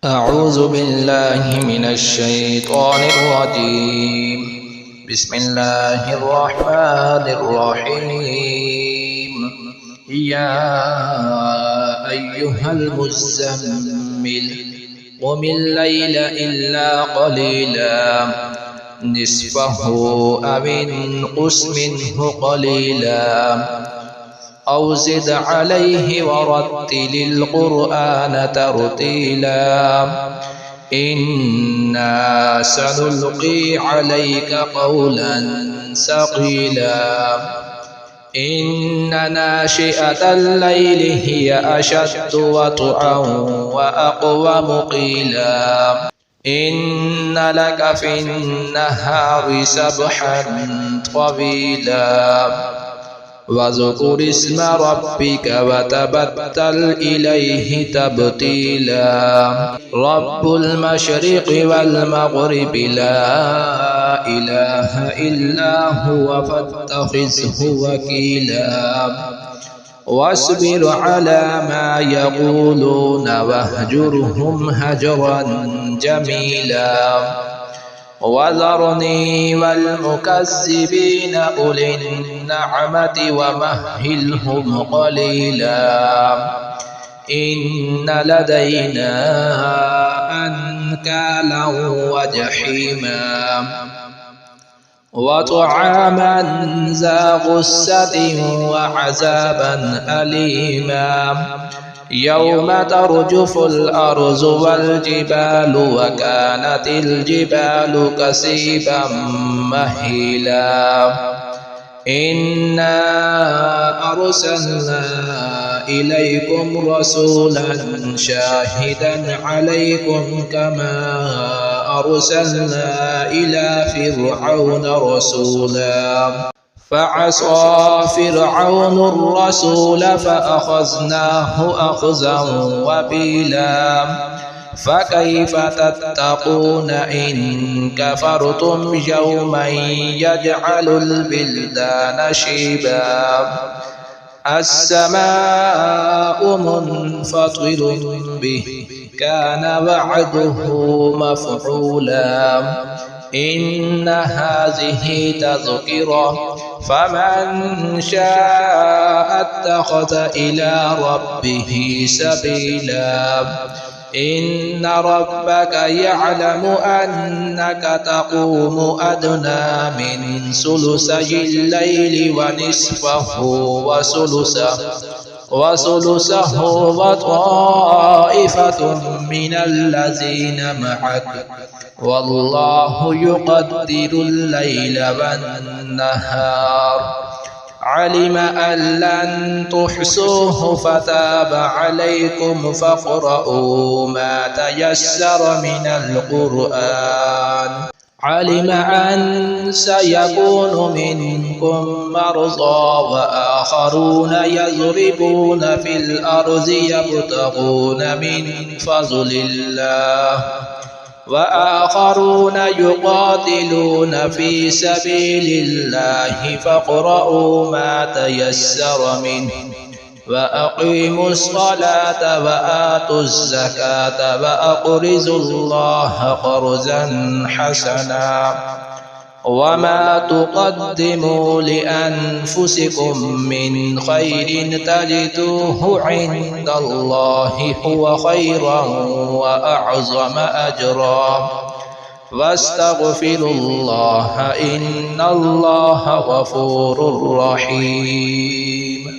أعوذ بالله من الشيطان الرجيم. بسم الله الرحمن الرحيم. يا أيها المزمل قم الليل إلا قليلا نصفه أو انقص منه قليلا أو زد عليه ورتل القرآن ترتيلا إنا سنلقي عليك قولا ثقيلا إن ناشئة الليل هي أشد وطئا وأقوم قيلا إن لك في النهار سبحا طويلا واذكر اسم ربك وتبتل إليه تبتيلا رب المشرق والمغرب لا إله إلا هو فاتخذه وكيلا واصبر على ما يقولون واهجرهم هجرا جميلا وذرني والمكذبين أولي النعمة ومهلهم قليلا إن لدينا أنكالا وجحيما وطعاما ذا غصة وعذابا أليما يوم ترجف الأرض والجبال وكانت الجبال كثيبا مهيلا إنا أرسلنا إليكم رسولا شاهدا عليكم كما أرسلنا إلى فرعون رسولا فعصى فرعون الرسول فأخذناه أخذا وبيلا فكيف تتقون إن كفرتم يوما يجعل البلدان شيبا السماء منفطر به كان وعده مفعولا إن هذه تذكرة فمن شاء اتخذ إلى ربه سبيلا إن ربك يعلم أنك تقوم أدنى من ثلثي الليل ونصفه وثلثه وطائفة من الذين معك والله يقدر الليل والنهار علم أن لن تحصوه فتاب عليكم فاقرؤوا ما تيسر من القرآن علم أن سيكون منكم مرضى وآخرون يضربون في الأرض يبتغون من فضل الله وآخرون يقاتلون في سبيل الله فاقرؤوا ما تيسر منه وأقيموا الصلاة وآتوا الزكاة وأقرضوا الله قرضا حسنا وما تقدموا لأنفسكم من خير تجدوه عند الله هو خيرا وأعظم أجرا واستغفروا الله إن الله غفور رحيم.